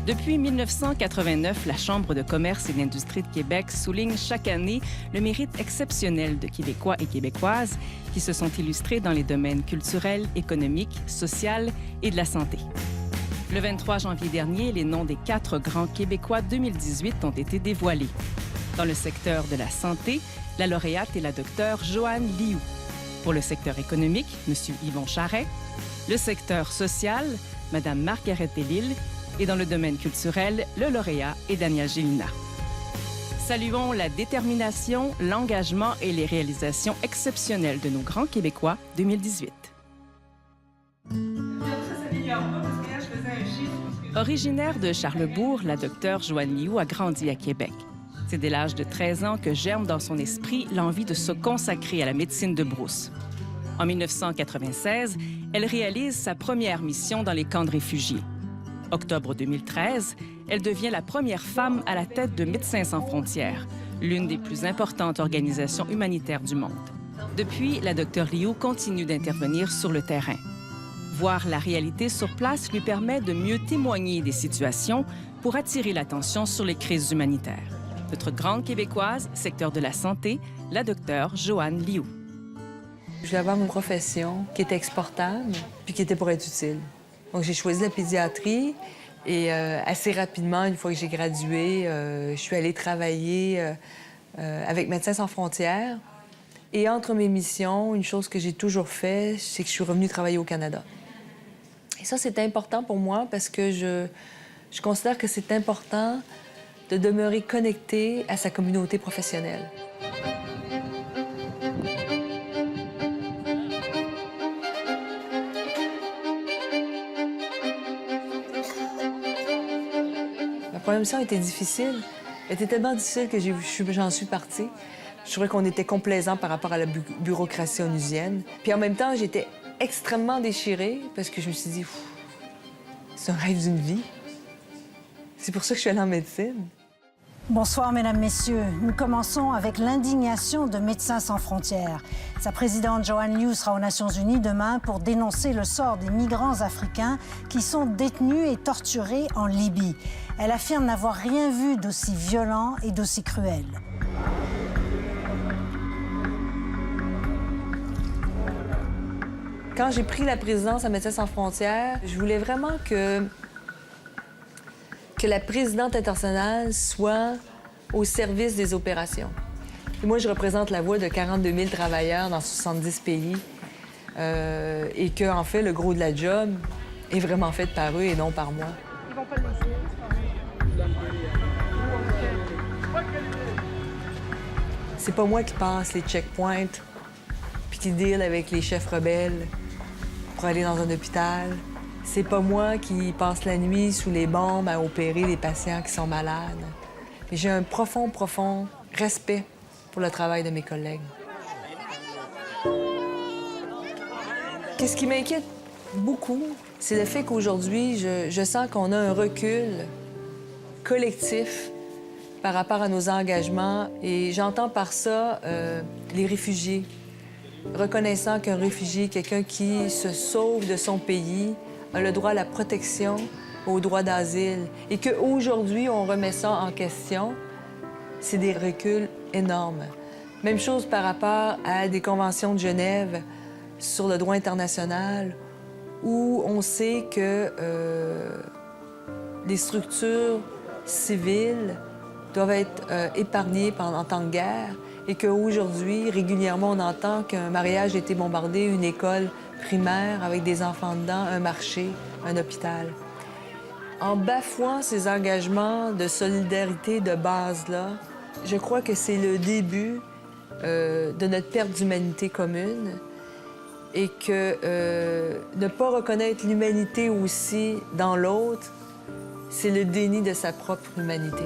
Depuis 1989, la Chambre de commerce et d'industrie de Québec souligne chaque année le mérite exceptionnel de Québécois et Québécoises qui se sont illustrés dans les domaines culturels, économiques, social et de la santé. Le 23 janvier dernier, les noms des 4 grands Québécois 2018 ont été dévoilés. Dans le secteur de la santé, la lauréate est la docteure Joanne Liu. Pour le secteur économique, M. Yvon Charret. Le secteur social, Mme Marguerite Delisle. Et dans le domaine culturel, le lauréat est Daniel Gélina. Saluons la détermination, l'engagement et les réalisations exceptionnelles de nos grands Québécois 2018. Originaire de Charlesbourg, la docteure Joanne Liu a grandi à Québec. C'est dès l'âge de 13 ans que germe dans son esprit l'envie de se consacrer à la médecine de brousse. En 1996, elle réalise sa première mission dans les camps de réfugiés. Octobre 2013, elle devient la première femme à la tête de Médecins sans frontières, l'une des plus importantes organisations humanitaires du monde. Depuis, la docteure Liu continue d'intervenir sur le terrain. Voir la réalité sur place lui permet de mieux témoigner des situations pour attirer l'attention sur les crises humanitaires. Notre grande Québécoise, secteur de la santé, la docteure Joanne Liu. Je voulais avoir une profession qui était exportable puis qui était pour être utile. Donc, j'ai choisi la pédiatrie et assez rapidement, une fois que j'ai gradué, je suis allée travailler avec Médecins sans frontières. Et entre mes missions, une chose que j'ai toujours fait, c'est que je suis revenue travailler au Canada. Et ça, c'est important pour moi parce que je considère que c'est important de demeurer connecté à sa communauté professionnelle. La première mission était difficile. Elle était tellement difficile que j'en suis partie. Je trouvais qu'on était complaisant par rapport à la bureaucratie onusienne. Puis en même temps, j'étais extrêmement déchirée parce que je me suis dit, c'est un rêve d'une vie. C'est pour ça que je suis allée en médecine. Bonsoir, Mesdames, Messieurs. Nous commençons avec l'indignation de Médecins sans frontières. Sa présidente, Joanne Liu, sera aux Nations unies demain pour dénoncer le sort des migrants africains qui sont détenus et torturés en Libye. Elle affirme n'avoir rien vu d'aussi violent et d'aussi cruel. Quand j'ai pris la présidence à Médecins sans frontières, je voulais vraiment que la présidente internationale soit au service des opérations. Et moi, je représente la voix de 42 000 travailleurs dans 70 pays et que, en fait, le gros de la job est vraiment fait par eux et non par moi. Ils vont pas le laisser. C'est pas moi qui passe les checkpoints puis qui deal avec les chefs rebelles pour aller dans un hôpital. C'est pas moi qui passe la nuit sous les bombes à opérer les patients qui sont malades. Mais j'ai un profond, profond respect pour le travail de mes collègues. Qu'est-ce qui m'inquiète beaucoup, c'est le fait qu'aujourd'hui, je sens qu'on a un recul collectif par rapport à nos engagements. Et j'entends par ça les réfugiés. Reconnaissant qu'un réfugié, quelqu'un qui se sauve de son pays, a le droit à la protection, au droit d'asile. Et qu'aujourd'hui, on remet ça en question, c'est des reculs énormes. Même chose par rapport à des conventions de Genève sur le droit international, où on sait que les structures civiles doivent être épargnées en temps de guerre et qu'aujourd'hui, régulièrement, on entend qu'un mariage a été bombardé, une école primaire avec des enfants dedans, un marché, un hôpital. En bafouant ces engagements de solidarité de base-là, je crois que c'est le début de notre perte d'humanité commune et que ne pas reconnaître l'humanité aussi dans l'autre, c'est le déni de sa propre humanité.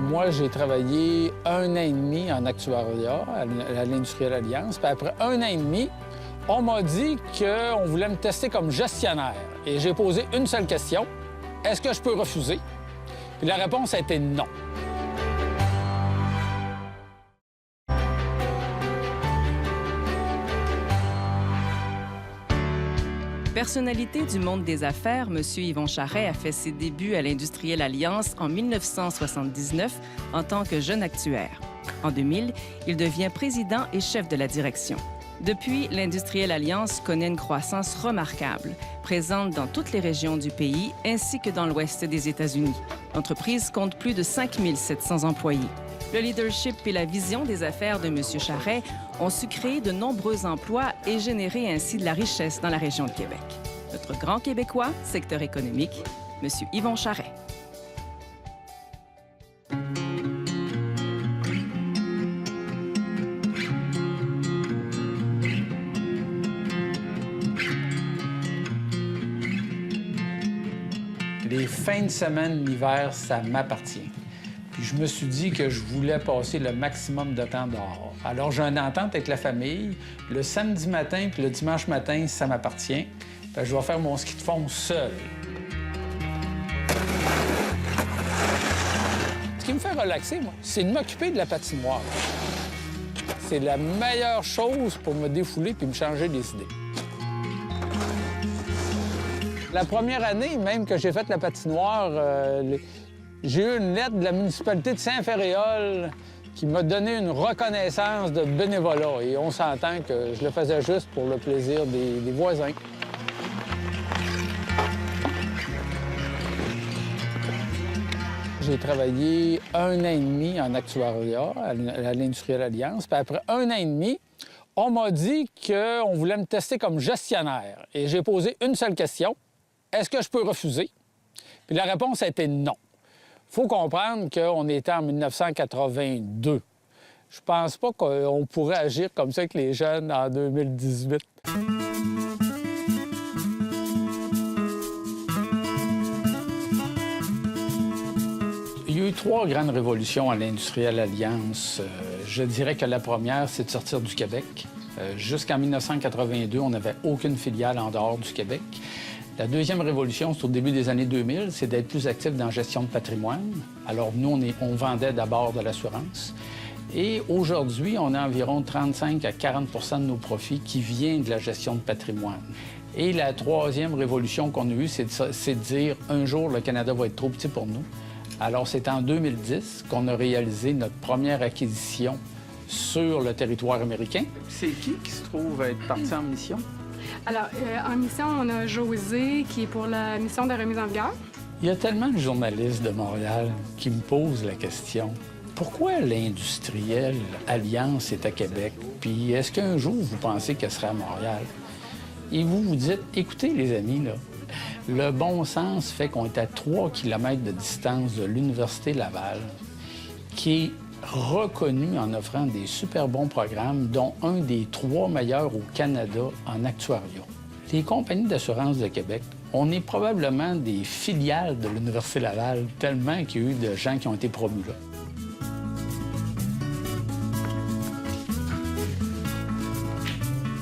Moi, j'ai travaillé 1 an et demi en actuariat à l'Industrielle Alliance. Puis après 1 an et demi, on m'a dit qu'on voulait me tester comme gestionnaire. Et j'ai posé une seule question. Est-ce que je peux refuser? Puis la réponse a été non. Personnalité du monde des affaires, M. Yvon Charest a fait ses débuts à l'Industrielle Alliance en 1979 en tant que jeune actuaire. En 2000, il devient président et chef de la direction. Depuis, l'Industrielle Alliance connaît une croissance remarquable, présente dans toutes les régions du pays ainsi que dans l'ouest des États-Unis. L'entreprise compte plus de 5 700 employés. Le leadership et la vision des affaires de M. Charest ont su créer de nombreux emplois et générer ainsi de la richesse dans la région de Québec. Notre grand Québécois, secteur économique, M. Yvon Charest. Les fins de semaine, l'hiver, ça m'appartient. Puis je me suis dit que je voulais passer le maximum de temps dehors. Alors j'ai une entente avec la famille. Le samedi matin puis le dimanche matin, ça m'appartient. Puis je vais faire mon ski de fond seul. Ce qui me fait relaxer, moi, c'est de m'occuper de la patinoire. C'est la meilleure chose pour me défouler puis me changer les idées. La première année, même que j'ai fait la patinoire, j'ai eu une lettre de la municipalité de Saint-Féréol qui m'a donné une reconnaissance de bénévolat. Et on s'entend que je le faisais juste pour le plaisir des voisins. J'ai travaillé 1 an et demi en actuariat à l'Industrielle Alliance. Puis après 1 an et demi, on m'a dit qu'on voulait me tester comme gestionnaire. Et j'ai posé une seule question. Est-ce que je peux refuser? Puis la réponse a été non. Il faut comprendre qu'on était en 1982. Je pense pas qu'on pourrait agir comme ça avec les jeunes en 2018. Il y a eu 3 grandes révolutions à l'Industrielle Alliance. Je dirais que la première, c'est de sortir du Québec. Jusqu'en 1982, on n'avait aucune filiale en dehors du Québec. La deuxième révolution, c'est au début des années 2000, c'est d'être plus actif dans la gestion de patrimoine. Alors, nous, on vendait d'abord de l'assurance. Et aujourd'hui, on a environ 35 à 40 de nos profits qui viennent de la gestion de patrimoine. Et la troisième révolution qu'on a eue, c'est de dire un jour, le Canada va être trop petit pour nous. Alors, c'est en 2010 qu'on a réalisé notre première acquisition sur le territoire américain. C'est qui se trouve être parti en mission? Alors, en mission, on a José, qui est pour la mission de remise en vigueur. Il y a tellement de journalistes de Montréal qui me posent la question. Pourquoi l'Industrielle Alliance est à Québec? Puis est-ce qu'un jour, vous pensez qu'elle sera à Montréal? Et vous vous dites, écoutez, les amis, là, le bon sens fait qu'on est à 3 km de distance de l'Université Laval, qui est reconnu en offrant des super bons programmes, dont un des 3 meilleurs au Canada en actuariat. Les compagnies d'assurance de Québec, on est probablement des filiales de l'Université Laval, tellement qu'il y a eu de gens qui ont été promus là.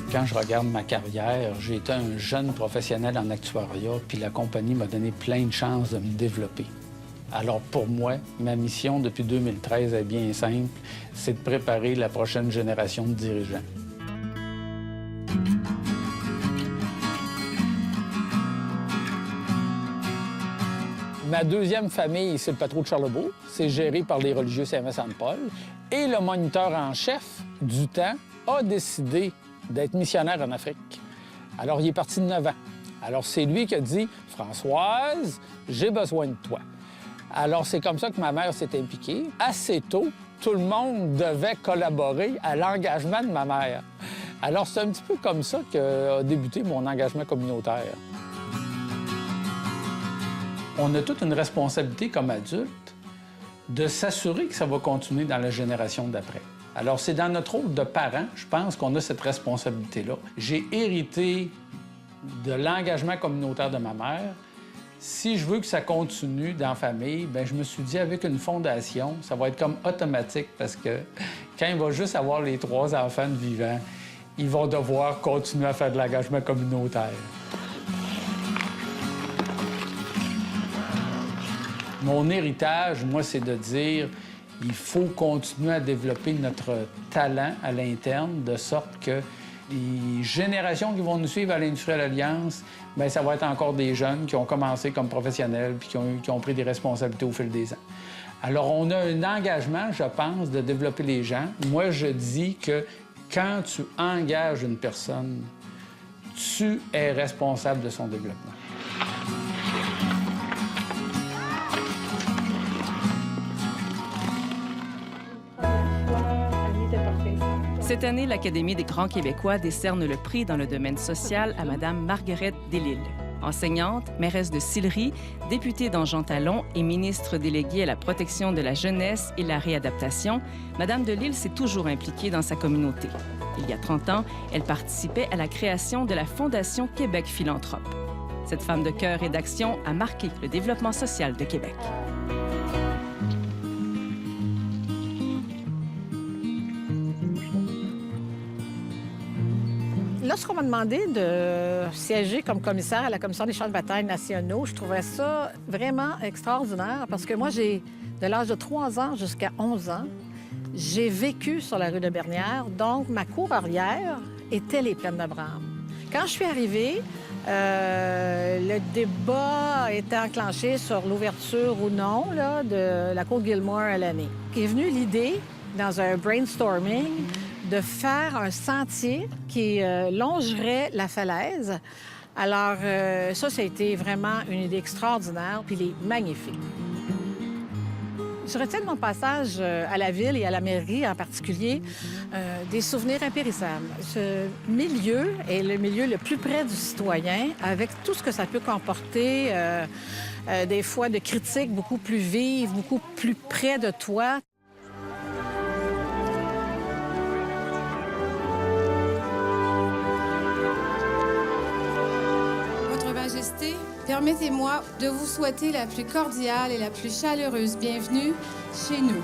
Quand je regarde ma carrière, j'ai été un jeune professionnel en actuariat, puis la compagnie m'a donné plein de chances de me développer. Alors pour moi, ma mission depuis 2013 est bien simple, c'est de préparer la prochaine génération de dirigeants. Ma deuxième famille, c'est le patron de Charlebourg. C'est géré par les religieux Saint-Vincent-de-Paul. Et le moniteur en chef du temps a décidé d'être missionnaire en Afrique. Alors, il est parti de 9 ans. Alors, c'est lui qui a dit « Françoise, j'ai besoin de toi ». Alors, c'est comme ça que ma mère s'est impliquée. Assez tôt, tout le monde devait collaborer à l'engagement de ma mère. Alors, c'est un petit peu comme ça qu'a débuté mon engagement communautaire. On a toute une responsabilité comme adulte de s'assurer que ça va continuer dans la génération d'après. Alors, c'est dans notre rôle de parents, je pense qu'on a cette responsabilité-là. J'ai hérité de l'engagement communautaire de ma mère. Si je veux que ça continue dans la famille, bien, je me suis dit, avec une fondation, ça va être comme automatique parce que quand il va juste avoir les 3 enfants de vivants, ils vont devoir continuer à faire de l'engagement communautaire. Mon héritage, moi, c'est de dire il faut continuer à développer notre talent à l'interne de sorte que Les générations qui vont nous suivre à l'Industrielle Alliance, bien, ça va être encore des jeunes qui ont commencé comme professionnels puis qui ont pris des responsabilités au fil des ans. Alors, on a un engagement, je pense, de développer les gens. Moi, je dis que quand tu engages une personne, tu es responsable de son développement. Cette année, l'Académie des Grands Québécois décerne le prix dans le domaine social à Mme Marguerite Delisle. Enseignante, mairesse de Sillery, députée dans Jean Talon et ministre déléguée à la protection de la jeunesse et la réadaptation, Mme Delisle s'est toujours impliquée dans sa communauté. Il y a 30 ans, elle participait à la création de la Fondation Québec Philanthrope. Cette femme de cœur et d'action a marqué le développement social de Québec. Lorsqu'on m'a demandé de siéger comme commissaire à la Commission des champs de bataille nationaux, je trouvais ça vraiment extraordinaire parce que moi, de l'âge de 3 ans jusqu'à 11 ans, j'ai vécu sur la rue de Bernière, donc ma cour arrière était les plaines d'Abraham. Quand je suis arrivée, le débat était enclenché sur l'ouverture ou non là, de la cour Gilmore à l'année. Est venue l'idée, dans un brainstorming, de faire un sentier qui longerait la falaise. Alors, ça a été vraiment une idée extraordinaire, puis il est magnifique. Je retiens de mon passage à la ville et à la mairie en particulier des souvenirs impérissables. Ce milieu est le milieu le plus près du citoyen, avec tout ce que ça peut comporter, des fois de critiques beaucoup plus vives, beaucoup plus près de toi. Permettez-moi de vous souhaiter la plus cordiale et la plus chaleureuse bienvenue chez nous.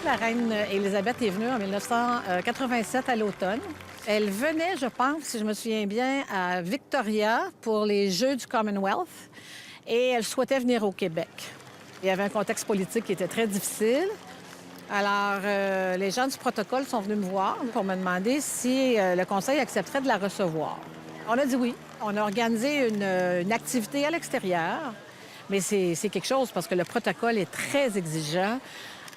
La reine Élisabeth est venue en 1987 à l'automne. Elle venait, je pense, si je me souviens bien, à Victoria pour les Jeux du Commonwealth et elle souhaitait venir au Québec. Il y avait un contexte politique qui était très difficile. Alors, les gens du protocole sont venus me voir pour me demander si le Conseil accepterait de la recevoir. On a dit oui. On a organisé une activité à l'extérieur, mais c'est quelque chose parce que le protocole est très exigeant.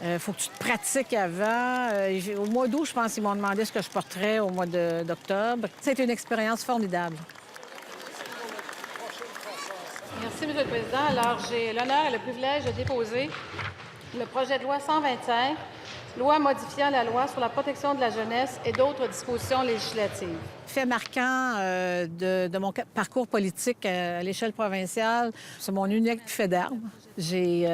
Il faut que tu te pratiques avant. Au mois d'août, je pense qu'ils m'ont demandé ce que je porterais au mois d'octobre. C'était une expérience formidable. Merci, M. le Président. Alors, j'ai l'honneur et le privilège de déposer le projet de loi 125, loi modifiant la loi sur la protection de la jeunesse et d'autres dispositions législatives. Fait marquant de mon parcours politique à l'échelle provinciale, c'est mon unique fait d'armes. J'ai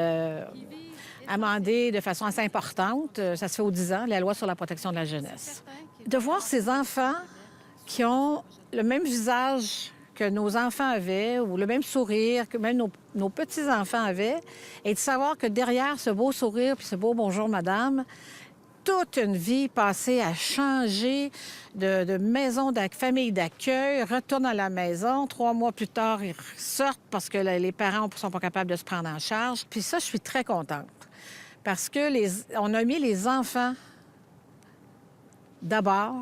amendé de façon assez importante, ça se fait aux 10 ans, la loi sur la protection de la jeunesse. De voir ces enfants qui ont le même visage que nos enfants avaient, ou le même sourire que même nos petits-enfants avaient, et de savoir que derrière ce beau sourire puis ce beau « bonjour, madame », toute une vie passée à changer de maison, de famille d'accueil, retournent à la maison. 3 mois plus tard, ils sortent parce que les parents ne sont pas capables de se prendre en charge. Puis ça, je suis très contente parce que on a mis les enfants d'abord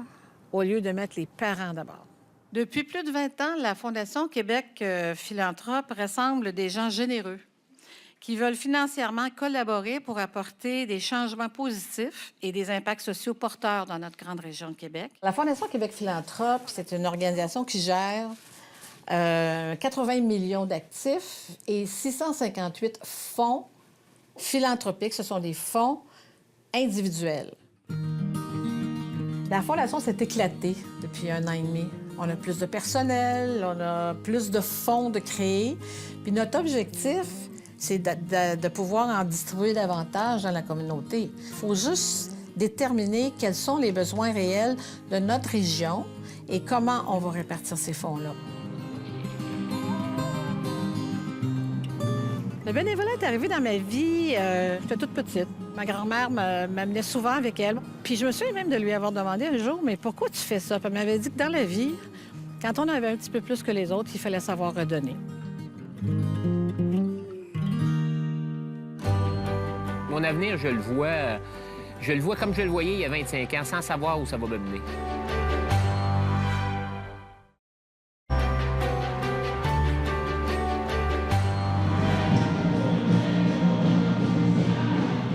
au lieu de mettre les parents d'abord. Depuis plus de 20 ans, la Fondation Québec Philanthrope rassemble des gens généreux qui veulent financièrement collaborer pour apporter des changements positifs et des impacts sociaux porteurs dans notre grande région de Québec. La Fondation Québec Philanthrope, c'est une organisation qui gère 80 millions d'actifs et 658 fonds philanthropiques. Ce sont des fonds individuels. La Fondation s'est éclatée depuis 1 an et demi. On a plus de personnel, on a plus de fonds de créer. Puis notre objectif, c'est de pouvoir en distribuer davantage dans la communauté. Il faut juste déterminer quels sont les besoins réels de notre région et comment on va répartir ces fonds-là. Le bénévolat est arrivé dans ma vie, j'étais toute petite. Ma grand-mère m'amenait souvent avec elle. Puis je me souviens même de lui avoir demandé un jour, « Mais pourquoi tu fais ça? » Puis elle m'avait dit que dans la vie, quand on avait un petit peu plus que les autres, il fallait savoir redonner. Mon avenir, je le vois Je le vois comme je le voyais il y a 25 ans, sans savoir où ça va me mener.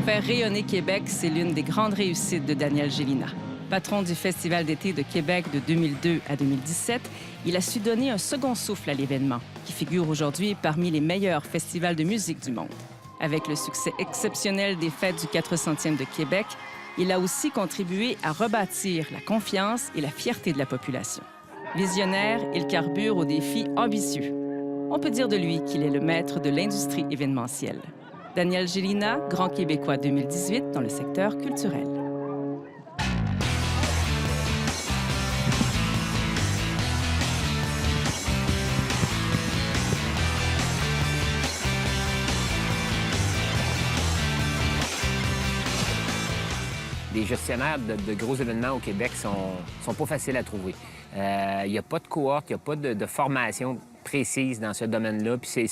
Faire rayonner Québec, c'est l'une des grandes réussites de Daniel Gélina. Patron du Festival d'été de Québec de 2002 à 2017, il a su donner un second souffle à l'événement, qui figure aujourd'hui parmi les meilleurs festivals de musique du monde. Avec le succès exceptionnel des Fêtes du 400e de Québec, il a aussi contribué à rebâtir la confiance et la fierté de la population. Visionnaire, il carbure aux défis ambitieux. On peut dire de lui qu'il est le maître de l'industrie événementielle. Daniel Gélina, Grand Québécois 2018 dans le secteur culturel. Les gestionnaires de gros événements au Québec sont pas faciles à trouver. Il n'y a pas de cohorte, il n'y a pas de formation précise dans ce domaine-là. Puis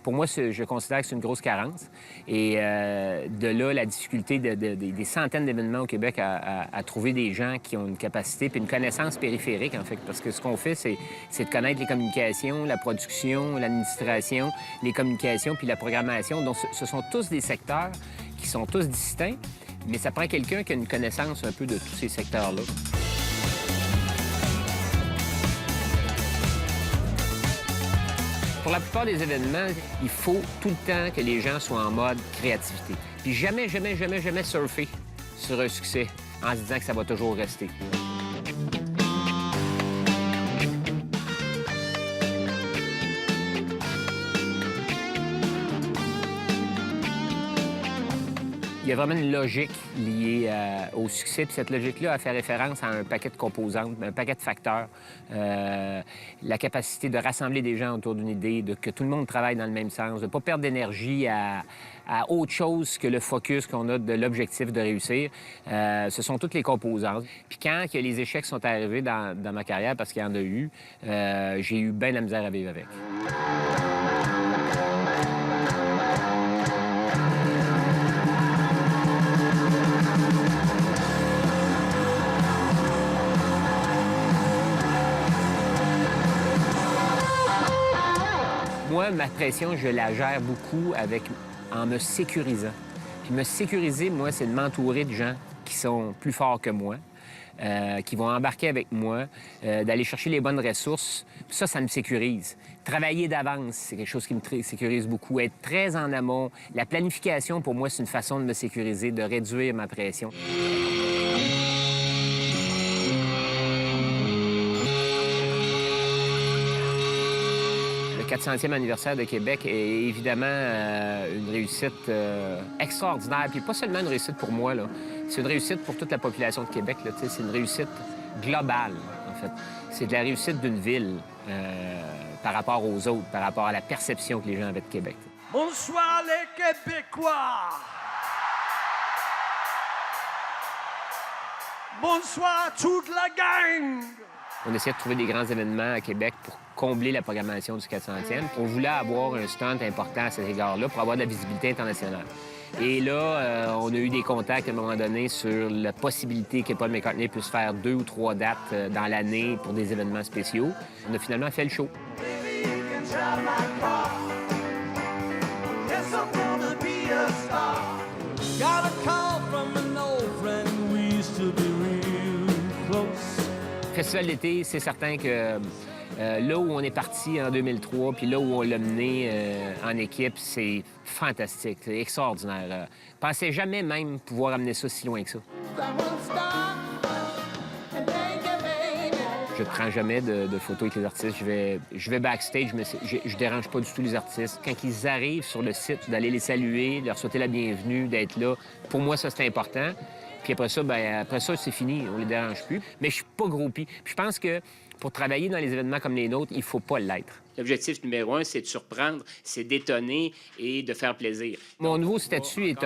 pour moi, je considère que c'est une grosse carence. Et de là, la difficulté des centaines d'événements au Québec à trouver des gens qui ont une capacité puis une connaissance périphérique, en fait. Parce que ce qu'on fait, c'est de connaître les communications, la production, l'administration, les communications puis la programmation. Donc, ce sont tous des secteurs qui sont tous distincts, mais ça prend quelqu'un qui a une connaissance un peu de tous ces secteurs-là. Pour la plupart des événements, il faut tout le temps que les gens soient en mode créativité. Puis jamais, jamais, jamais, jamais surfer sur un succès en se disant que ça va toujours rester. Il y a vraiment une logique liée au succès. Puis cette logique-là a fait référence à un paquet de composantes, un paquet de facteurs. La capacité de rassembler des gens autour d'une idée, que tout le monde travaille dans le même sens, de ne pas perdre d'énergie à autre chose que le focus qu'on a de l'objectif de réussir. Ce sont toutes les composantes. Puis quand les échecs sont arrivés dans ma carrière, parce qu'il y en a eu, j'ai eu bien de la misère à vivre avec. Moi, ma pression, je la gère beaucoup en me sécurisant. Puis me sécuriser, moi, c'est de m'entourer de gens qui sont plus forts que moi, qui vont embarquer avec moi, d'aller chercher les bonnes ressources. Ça me sécurise. Travailler d'avance, c'est quelque chose qui me sécurise beaucoup. Être très en amont. La planification, pour moi, c'est une façon de me sécuriser, de réduire ma pression. Le 400e anniversaire de Québec est évidemment une réussite extraordinaire. Puis pas seulement une réussite pour moi, là. C'est une réussite pour toute la population de Québec. C'est une réussite globale, en fait. C'est de la réussite d'une ville par rapport aux autres, par rapport à la perception que les gens avaient de Québec. Bonsoir les Québécois! Bonsoir toute la gang! On essayait de trouver des grands événements à Québec pour combler la programmation du 400e. On voulait avoir un stunt important à cet égard-là pour avoir de la visibilité internationale. Et là, on a eu des contacts à un moment donné sur la possibilité que Paul McCartney puisse faire 2 ou 3 dates dans l'année pour des événements spéciaux. On a finalement fait le show. Festival d'été, c'est certain que là où on est parti en 2003, puis là où on l'a mené en équipe, c'est fantastique, c'est extraordinaire. Je pensais jamais même pouvoir amener ça si loin que ça. Je ne prends jamais de photos avec les artistes. Je vais backstage, mais je dérange pas du tout les artistes. Quand ils arrivent sur le site, d'aller les saluer, leur souhaiter la bienvenue, d'être là, pour moi, ça, c'est important. Puis après ça, c'est fini, on les dérange plus. Mais je suis pas groupie. Puis je pense que pour travailler dans les événements comme les nôtres, il faut pas l'être. L'objectif numéro 1, c'est de surprendre, c'est d'étonner et de faire plaisir. Mon nouveau statut est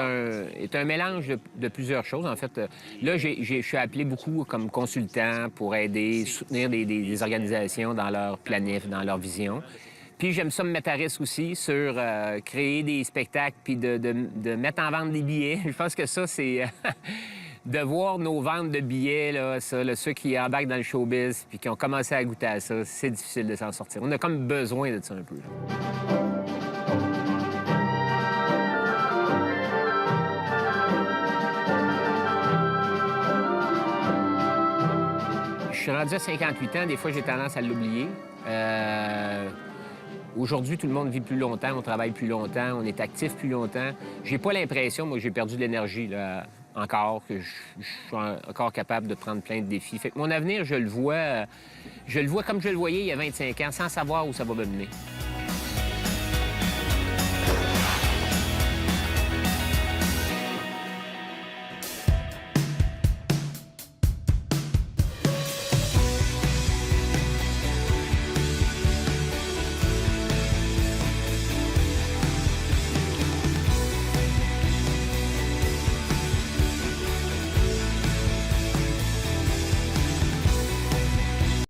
un mélange de plusieurs choses. En fait, là, je suis appelé beaucoup comme consultant pour aider, soutenir des organisations dans leur planif, dans leur vision. Puis j'aime ça me mettre à risque aussi sur créer des spectacles puis de mettre en vente des billets. Je pense que ça, c'est de voir nos ventes de billets, là, ça, là, ceux qui embarquent dans le showbiz puis qui ont commencé à goûter à ça, c'est difficile de s'en sortir. On a comme besoin de ça un peu. Là. Je suis rendu à 58 ans. Des fois, j'ai tendance à l'oublier. Aujourd'hui, tout le monde vit plus longtemps, on travaille plus longtemps, on est actif plus longtemps. J'ai pas l'impression, moi, que j'ai perdu de l'énergie, là, encore, que je suis encore capable de prendre plein de défis. Fait que mon avenir, je le vois comme je le voyais il y a 25 ans, sans savoir où ça va me mener.